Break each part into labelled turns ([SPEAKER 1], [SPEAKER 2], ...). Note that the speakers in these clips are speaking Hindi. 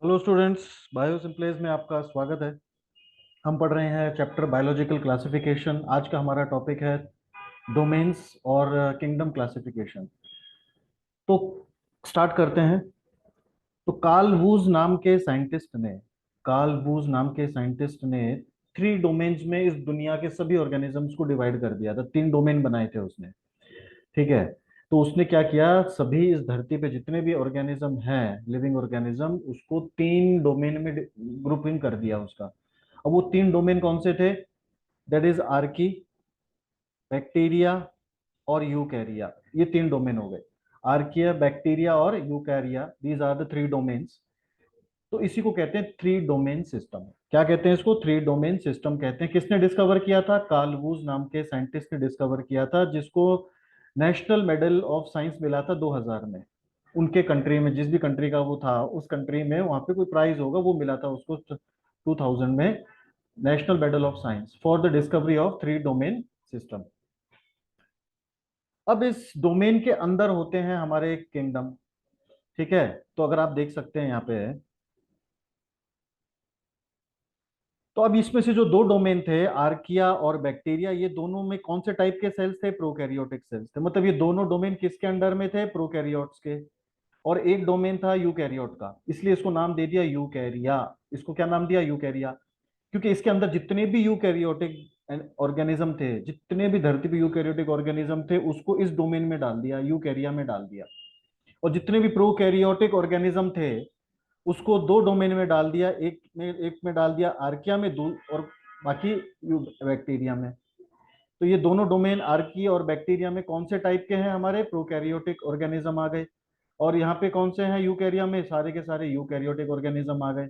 [SPEAKER 1] हेलो स्टूडेंट्स, बायो सिंप्लेज में आपका स्वागत है। हम पढ़ रहे हैं चैप्टर बायोलॉजिकल क्लासिफिकेशन। आज का हमारा टॉपिक है डोमेन्स और किंगडम क्लासिफिकेशन। तो स्टार्ट करते हैं। तो कार्ल वूज नाम के साइंटिस्ट ने 3 डोमेन्स में इस दुनिया के सभी ऑर्गेनिजम्स को डिवाइड कर दिया था। 3 डोमेन बनाए थे उसने। ठीक है। तो उसने क्या किया, सभी इस धरती पे जितने भी ऑर्गेनिज्म हैं, लिविंग ऑर्गेनिज्म, उसको 3 डोमेन में ग्रुपिंग कर दिया उसका। अब वो 3 डोमेन कौन से थे? दैट इज आर्की, बैक्टीरिया और यूकैरिया। ये 3 डोमेन हो गए। आर्किया, बैक्टीरिया और eukarya, these are the 3 domains. तो इसी को कहते हैं 3 डोमेन सिस्टम। क्या कहते हैं इसको? 3 डोमेन सिस्टम कहते हैं। किसने डिस्कवर किया था? कार्ल वूज नाम के साइंटिस्ट ने डिस्कवर किया था, जिसको नेशनल मेडल ऑफ साइंस मिला था 2000 में। उनके कंट्री में, जिस भी कंट्री का वो था, उस कंट्री में वहां पे कोई प्राइज होगा, वो मिला था उसको 2000 में। National medal of science for the discovery of 3 domain system. अब इस डोमेन के अंदर होते हैं हमारे किंगडम। ठीक है। तो अगर आप देख सकते हैं यहाँ पे, तो अब इसमें से जो 2 डोमेन थे, आर्किया और बैक्टीरिया, ये दोनों में कौन से टाइप के सेल्स थे? प्रोकैरियोटिक सेल्स थे। मतलब ये दोनों डोमेन किसके अंडर में थे? प्रोकैरियोट्स के। और एक डोमेन था यूकैरियोट का, इसलिए इसको नाम दे दिया यूकैरिया। इसको क्या नाम दिया? यूकैरिया। क्योंकि इसके अंदर जितने भी यूकैरियोटिक ऑर्गेनिज्म थे, जितने भी धरती पे यूकैरियोटिक ऑर्गेनिज्म थे, उसको इस डोमेन में डाल दिया, यूकैरिया में डाल दिया। और जितने भी प्रोकैरियोटिक ऑर्गेनिज्म थे, उसको 2 डोमेन में डाल दिया। एक में डाल दिया आर्किया में, और बाकी बैक्टीरिया में। तो ये दोनों डोमेन आर्की और बैक्टीरिया में कौन से टाइप के हैं? हमारे प्रोकैरियोटिक ऑर्गेनिज्म आ गए। और यहाँ पे कौन से हैं यूकैरिया में? सारे के सारे यूकैरियोटिक ऑर्गेनिज्म आ गए।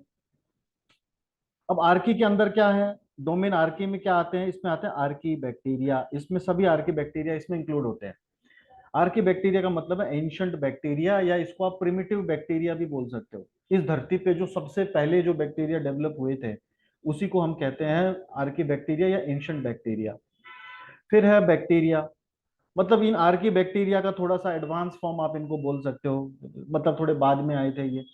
[SPEAKER 1] अब आर्की के अंदर क्या है? डोमेन आर्की में क्या आते हैं? इसमें आते हैं आर्की बैक्टीरिया। इसमें सभी आर्की बैक्टीरिया इसमें इंक्लूड होते हैं। आर्की बैक्टीरिया का मतलब है एंशंट बैक्टीरिया, या इसको आप प्रिमिटिव बैक्टीरिया भी बोल सकते हो। इस धरती पे जो सबसे पहले जो बैक्टीरिया डेवलप हुए थे, उसी को हम कहते हैं आर्की बैक्टीरिया या एंशंट बैक्टीरिया। फिर है बैक्टीरिया। मतलब इन आर्की बैक्टीरिया का थोड़ा सा एडवांस फॉर्म आप इनको बोल सकते हो, मतलब थोड़े बाद में आए थे ये।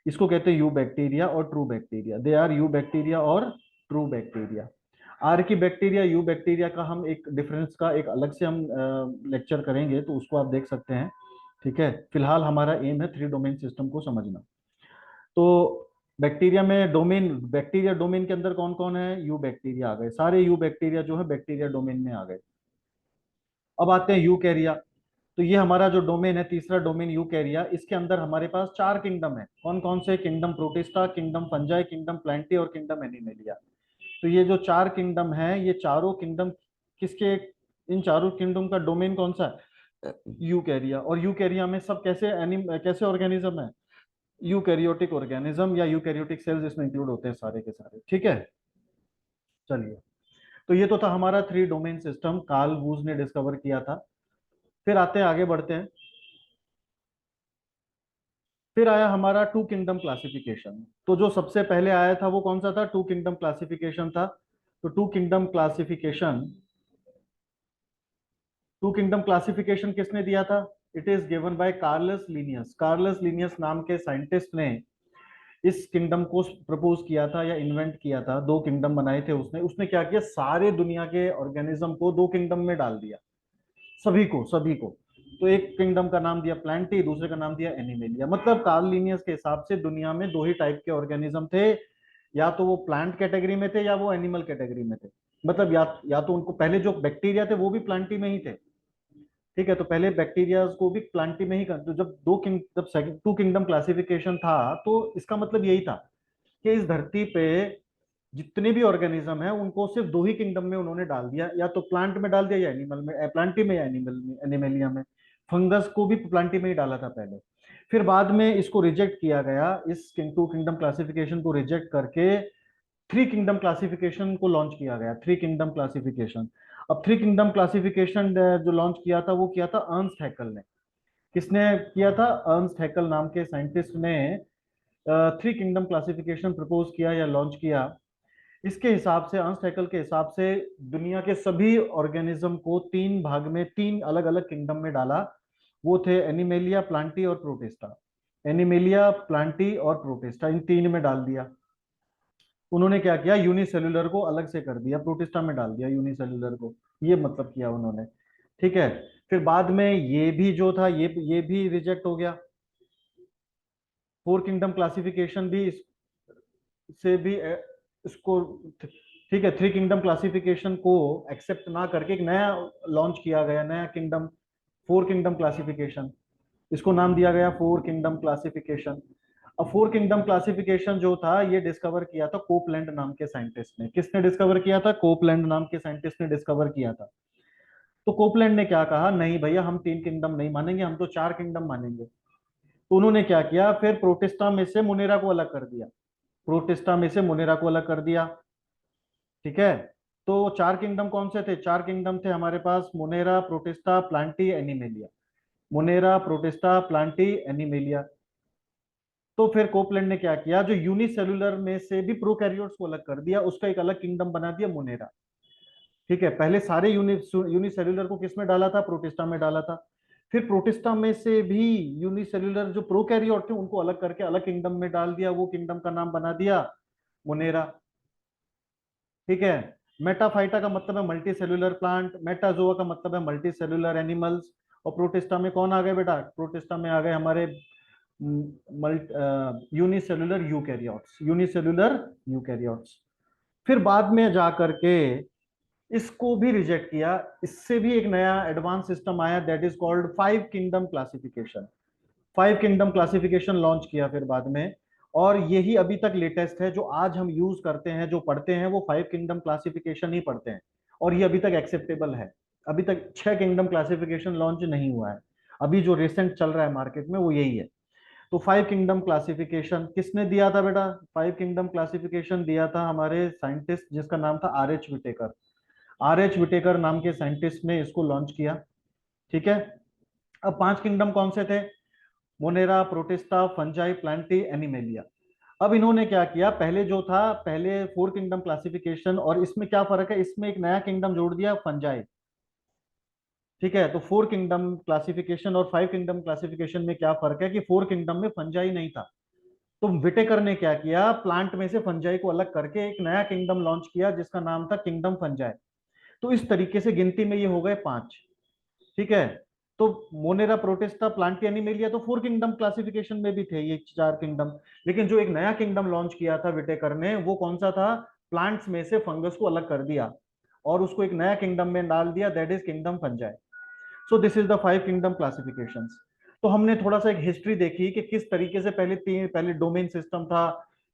[SPEAKER 1] इसको कहते हैं यू बैक्टीरिया और true bacteria. They are eubacteria और true bacteria. Archaebacteria, eubacteria का हम एक डिफरेंस का एक अलग से हम लेक्चर करेंगे, तो उसको आप देख सकते हैं। ठीक है। फिलहाल हमारा एम है 3 डोमेन सिस्टम को समझना। तो बैक्टीरिया में डोमेन, बैक्टीरिया डोमेन के अंदर कौन कौन है? यू बैक्टीरिया आ गए। सारे यू बैक्टीरिया जो है बैक्टीरिया डोमेन में आ गए। अब आते हैं यूकैरिया। तो ये हमारा जो डोमेन है, तीसरा डोमेन यूकैरिया, इसके अंदर हमारे पास 4 किंगडम है। कौन कौन से? Kingdom protista, kingdom fungi, kingdom Plantae और किंगडम एनिमेलिया। तो ये जो 4 किंगडम है, ये चारों किंगडम किसके? इन चारों किंगडम का डोमेन कौन सा है? यूकैरिया। और यूकैरिया में सब कैसे ऑर्गेनिज्म है? यूकैरियोटिक ऑर्गेनिज्म या यूकैरियोटिक सेल्स इसमें इंक्लूड होते हैं सारे के सारे। ठीक है। चलिए। तो ये तो था हमारा 3 डोमेन सिस्टम, कार्ल वूज ने डिस्कवर किया था। फिर आते हैं, आगे बढ़ते हैं। फिर आया हमारा 2 किंगडम क्लासिफिकेशन। तो जो सबसे पहले आया था वो कौन सा था? 2 किंगडम क्लासिफिकेशन था। तो टू किंगडम क्लासिफिकेशन किसने दिया था? It is given by Carolus Linnaeus. Carolus Linnaeus नाम के साइंटिस्ट ने इस किंगडम को प्रपोज किया था या इन्वेंट किया था। 2 किंगडम बनाए थे उसने। उसने क्या किया, सारे दुनिया के ऑर्गेनिज्म को 2 किंगडम में डाल दिया। सभी को। तो एक किंगडम का नाम दिया प्लांटी, दूसरे का नाम दिया एनिमेलिया। मतलब कार्ल लिनियस के हिसाब से दुनिया में 2 ही टाइप के ऑर्गेनिज्म थे, या तो वो प्लांट कैटेगरी में थे या वो एनिमल कैटेगरी में थे। मतलब या तो उनको पहले जो बैक्टीरिया थे वो भी प्लांटी में ही थे। ठीक है। तो पहले बैक्टीरिया को भी प्लांटी में ही कर, तो जब सेकंड 2 किंगडम क्लासिफिकेशन था, तो इसका मतलब यही था कि इस धरती पे जितने भी ऑर्गेनिज्म है उनको सिर्फ 2 ही किंगडम में उन्होंने डाल दिया, या तो प्लांट में डाल दिया या एनिमल में, प्लांटी में या एनिमल में, एनिमेलिया में। फंगस को भी प्लांटी में ही डाला था पहले। फिर बाद में इसको रिजेक्ट किया गया, इस 2 किंगडम क्लासिफिकेशन को रिजेक्ट करके 3 किंगडम क्लासिफिकेशन को लॉन्च किया गया। 3 किंगडम क्लासिफिकेशन। अब 3 किंगडम क्लासिफिकेशन जो लॉन्च किया था वो किया था अर्न्स्ट हैकल ने। किसने किया था? अर्न्स्ट हैकल नाम के साइंटिस्ट ने 3 किंगडम क्लासिफिकेशन प्रपोज किया या लॉन्च किया। इसके हिसाब से, अर्न्स्ट हैकल के हिसाब से, दुनिया के सभी ऑर्गेनिज्म को 3 भाग में, 3 अलग अलग किंगडम में डाला। वो थे एनिमेलिया, प्लांटी और प्रोटिस्टा। एनिमेलिया, प्लांटी और प्रोटिस्टा, इन तीन में डाल दिया। उन्होंने क्या किया, यूनिसेल्युलर को अलग से कर दिया, प्रोटिस्टा में डाल दिया यूनिसेल्युलर को, ये मतलब किया उन्होंने। ठीक है। फिर बाद में ये भी जो था, ये भी रिजेक्ट हो गया। फोर किंगडम क्लासिफिकेशन भी से भी इसको, ठीक है, थ्री किंगडम क्लासिफिकेशन को एक्सेप्ट ना करके एक नया लॉन्च किया गया, नया किंगडम, फोर किंगडम क्लासिफिकेशन। इसको नाम दिया गया फोर किंगडम क्लासिफिकेशन। अब फोर किंगडम क्लासिफिकेशन जो था, ये डिस्कवर किया था कोपलैंड नाम के साइंटिस्ट ने। किसने डिस्कवर किया था? कोपलैंड नाम के साइंटिस्ट ने डिस्कवर किया था। तो कोपलैंड ने क्या कहा, नहीं भैया हम तीन किंगडम नहीं मानेंगे, हम तो चार किंगडम मानेंगे। तो उन्होंने क्या किया, फिर प्रोटिस्टा में से मुनेरा को अलग कर दिया, प्रोटिस्टा में से मुनेरा को अलग कर दिया। ठीक है। तो चार किंगडम कौन से थे? चार किंगडम थे हमारे पास, Monera, Protista, Plantae, Animalia. Monera, Protista, Plantae, Animalia. तो फिर कोपलैंड ने क्या किया, जो यूनिसेलुलर में से भी प्रोकैरियोट्स को अलग कर दिया, उसका एक अलग किंगडम बना दिया, मोनेरा। ठीक है। पहले सारे यूनिसेलुलर को किस में डाला था? प्रोटिस्टा में डाला था। फिर प्रोटिस्टा में से भी यूनिसेलुलर जो प्रोकैरियोट थे उनको अलग करके अलग किंगडम में डाल दिया, वो किंगडम का नाम बना दिया मोनेरा। ठीक है। मेटाफाइटा का मतलब है मल्टी सेल्यूलर प्लांट, मेटाजोआ का मतलब है मल्टी सेल्यूलर एनिमल्स। और प्रोटिस्टा में कौन आ गए बेटा? प्रोटिस्टा में आ गए हमारे यूनिसेल्युलर यूकैरियोट्स, यूनिसेल्युलर यूकैरियोट्स। फिर बाद में जा करके इसको भी रिजेक्ट किया, इससे भी एक नया एडवांस सिस्टम आया, that is called five kingdom classification. Five kingdom classification launch किया फिर बाद में। और यही अभी तक लेटेस्ट है, जो आज हम यूज करते हैं, जो पढ़ते हैं, वो फाइव किंगडम क्लासिफिकेशन ही पढ़ते हैं। और ये अभी तक एक्सेप्टेबल है। अभी तक छह किंगडम क्लासिफिकेशन लॉन्च नहीं हुआ है। अभी जो रिसेंट चल रहा है मार्केट में वो यही है। तो फाइव किंगडम क्लासिफिकेशन किसने दिया था बेटा? फाइव किंगडम क्लासिफिकेशन दिया था हमारे साइंटिस्ट जिसका नाम था R H Whittaker. R H Whittaker नाम के साइंटिस्ट ने इसको लॉन्च किया। ठीक है। अब पांच किंगडम कौन से थे? Monera, protista, fungi, Plantae, animalia. अब इन्होंने क्या किया, पहले जो था, पहले फोर किंगडम क्लासिफिकेशन, और इसमें क्या फर्क है, इसमें एक नया किंगडम जोड़ दिया, फंजाई। ठीक है। तो फोर किंगडम क्लासिफिकेशन और फाइव किंगडम क्लासिफिकेशन में क्या फर्क है कि फोर किंगडम में फंजाई नहीं था। तो विटेकर ने क्या किया, प्लांट में से फंजाई को अलग करके एक नया किंगडम लॉन्च किया जिसका नाम था किंगडम फंजाई। तो इस तरीके से गिनती में ये हो गए पांच। ठीक है। तो मोनेरा, प्रोटिस्टा, प्लांटी, एनिमेलिया तो फोर किंगडम क्लासिफिकेशन में भी थे ये चार किंगडम। लेकिन जो एक नया किंगडम लॉन्च किया था विटेकर ने, वो कौन सा था? प्लांट्स में से फंगस को अलग कर दिया और उसको एक नया किंगडम में डाल दिया, that is kingdom fungi. So this is the five kingdom classifications. तो हमने थोड़ा सा एक हिस्ट्री देखी कि किस तरीके से पहले डोमेन सिस्टम था,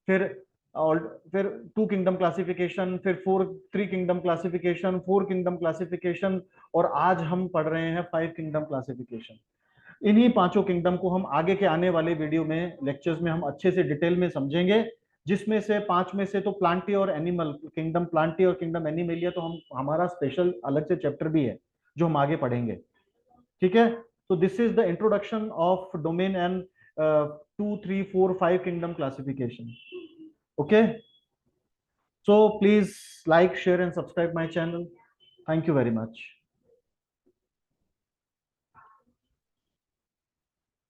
[SPEAKER 1] फिर और फिर टू किंगडम क्लासिफिकेशन, फिर three kingdom classification, four kingdom classification, और आज हम पढ़ रहे हैं फाइव किंगडम क्लासिफिकेशन। इन्हीं पांचों किंगडम को हम आगे के आने वाले वीडियो में, लेक्चर्स में हम अच्छे से डिटेल में समझेंगे। जिसमें से पांच में से तो प्लांटी और एनिमल किंगडम, प्लांटी और किंगडम एनिमेलिया तो हम, हमारा स्पेशल अलग से चैप्टर भी है जो हम आगे पढ़ेंगे। ठीक है। तो this is the introduction of domain and two three four five kingdom classification. Okay. So please like, share and subscribe my channel. Thank you very much.